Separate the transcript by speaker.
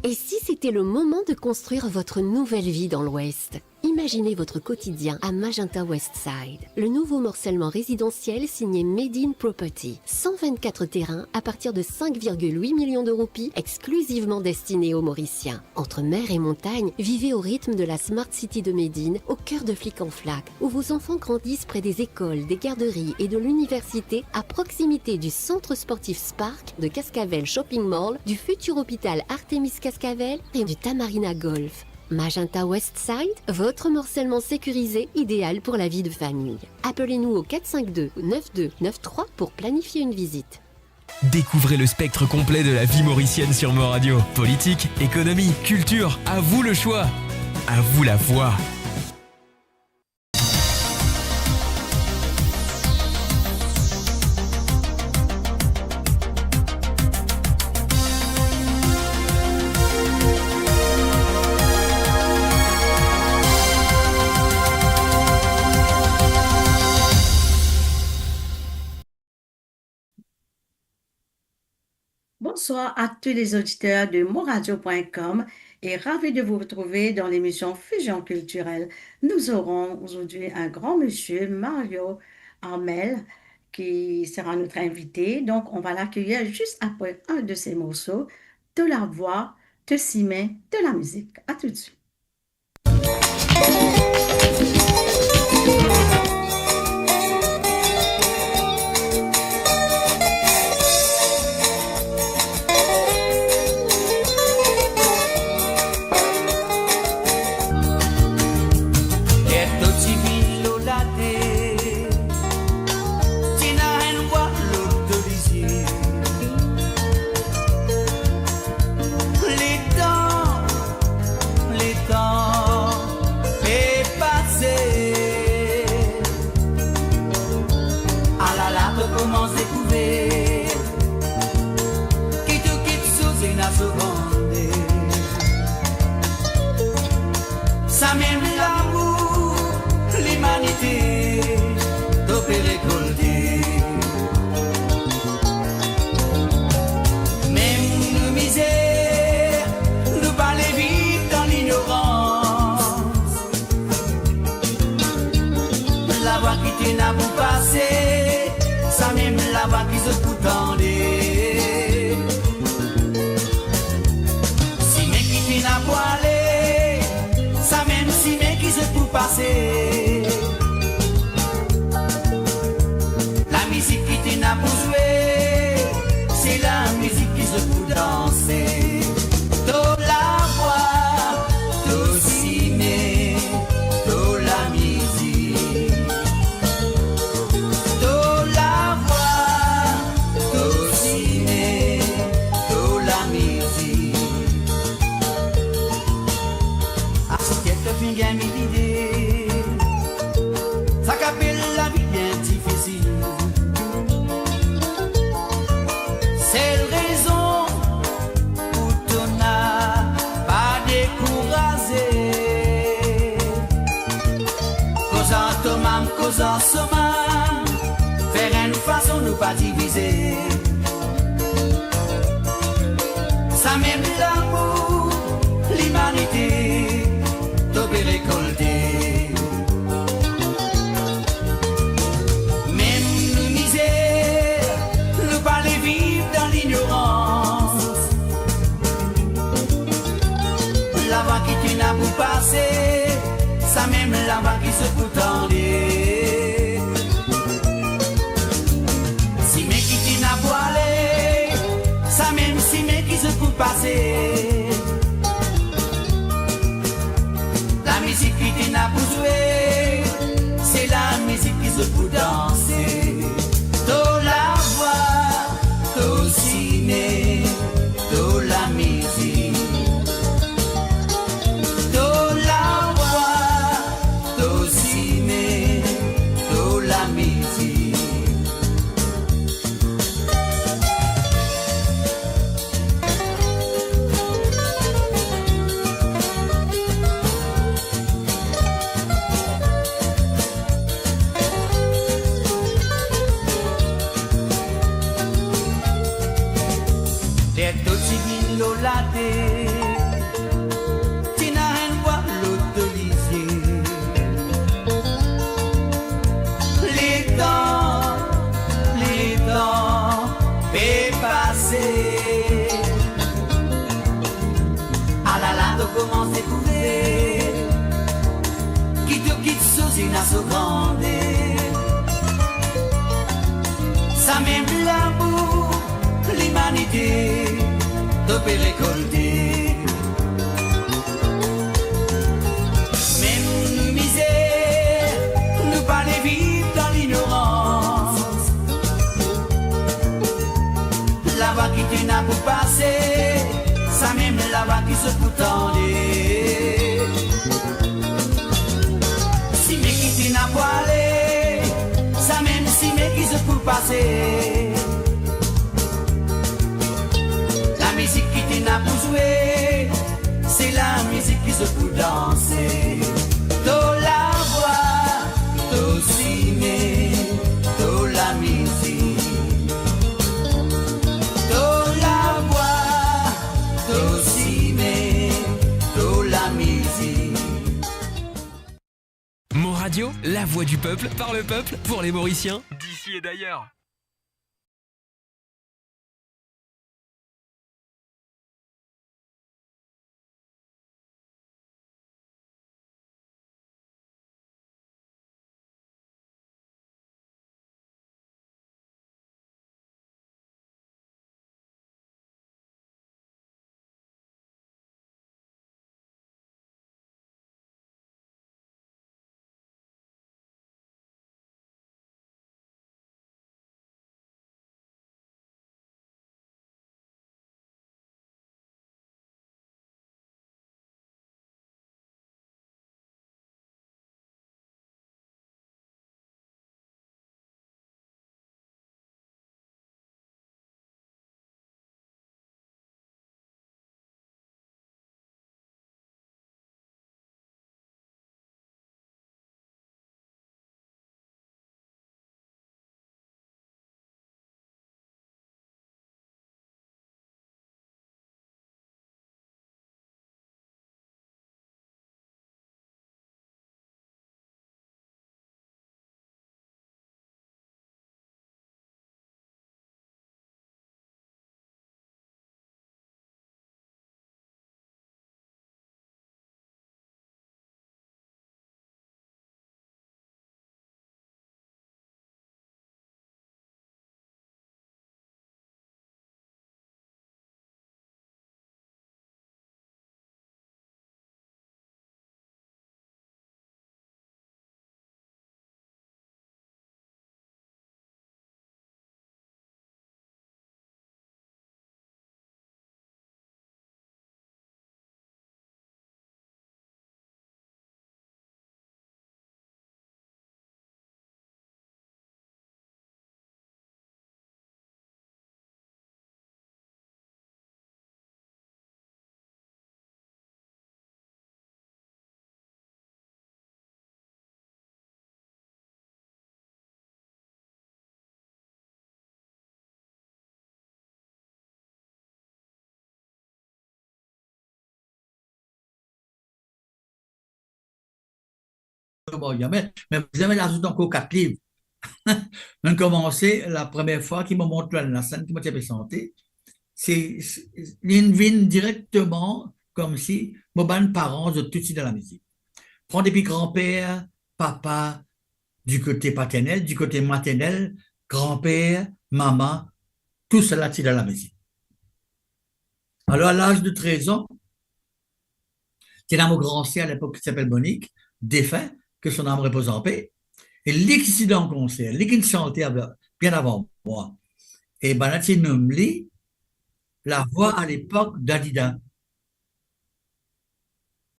Speaker 1: Et si c'était le moment de construire votre nouvelle vie dans l'Ouest? Imaginez votre quotidien à Magenta Westside, le nouveau morcellement résidentiel signé Made in Property. 124 terrains à partir de 5,8 millions de roupies, exclusivement destinés aux Mauriciens. Entre mer et montagne, vivez au rythme de la Smart City de Médine, au cœur de Flic-en-Flac, où vos enfants grandissent près des écoles, des garderies et de l'université, à proximité du centre sportif Spark, de Cascavel Shopping Mall, du futur hôpital Artemis Cascavel et du Tamarina Golf. Magenta Westside, votre morcellement sécurisé, idéal pour la vie de famille. Appelez-nous au 452-9293 pour planifier une visite.
Speaker 2: Découvrez le spectre complet de la vie mauricienne sur Mo Radio. Politique, économie, culture, à vous le choix. À vous la voix.
Speaker 3: Bonsoir à tous les auditeurs de moradio.com et ravi de vous retrouver dans l'émission Fusion culturelle. Nous aurons aujourd'hui un grand monsieur, Mario Armel, qui sera notre invité. Donc, on va l'accueillir juste après un de ses morceaux, de la voix, de Simé, de la musique. À tout de suite.
Speaker 4: Ça même l'amour, l'humanité, d'opérer récolter. Même nous misère, nous parler vivre dans l'ignorance. La voix qui t'est n'a pour passer, ça même la voix qui se fout en si mais qui t'est n'a pour aller, ça même si mais qui se fout passer. La musique qui t'est n'a pour jouer, c'est la musique qui se fout danser. Do la voix, do ciné, do la musique. Do la voix, do ciné, do la musique. Ah, si quelqu'un fin gagne l'idée, ça qu'appelle la vie bien difficile. C'est la raison pour ton âme pas découragé. Causant ton âme, causant son âme, faire une façon nous pas diviser. Ça même l'amour, l'humanité, t'obé récolter. Même nous misère, nous pas les vivre dans l'ignorance. La voix qui t'y n'a pour passer, ça même la voix qui se fout en l'air. Si mais qui t'y n'a pour aller, ça même si mais qui se fout passer. La musique qui t'y n'a pour jouer, c'est la musique qui se fout danser. Do la voix, do ciné, do la musique. Do la voix, do ciné, do la musique. Detto civilo la te commence découvrir qui te quitte sous une asso grande. Ça même l'amour, l'humanité, te peut récolter. Même nous misère, nous pas les vivre dans l'ignorance. La voie qui te n'a pour passer, ça même la voie qui se fout en l'air. Si mais qui te n'a pas aller, ça même si mais qui se fout passer. La musique qui te n'a pour jouer, c'est la musique qui se fout danser. Do la voix, do ciné, do la musique. Do la voix, do ciné, do la musique.
Speaker 2: Mon Radio, la voix du peuple, par le peuple, pour les Mauriciens, d'ici et d'ailleurs.
Speaker 5: Bon, mais vous avez là encore 4 livres. On a commencé la première fois qu'ils me montrent la scène, qui m'a fait santé. C'est une vie directement comme si mes parents de tout de suite dans la musique. Prends depuis grand-père, papa, du côté paternel, du côté maternel, grand-père, maman, tout cela c'est dans la musique. Alors à l'âge de 13 ans, c'est dans mon grand-sœur à l'époque qui s'appelle Monique, défunt, que son âme repose en paix. Et lui qui s'est dans le concert, lui qui chantait bien avant moi. Et ben là, c'est nommé la voix à l'époque d'Adida.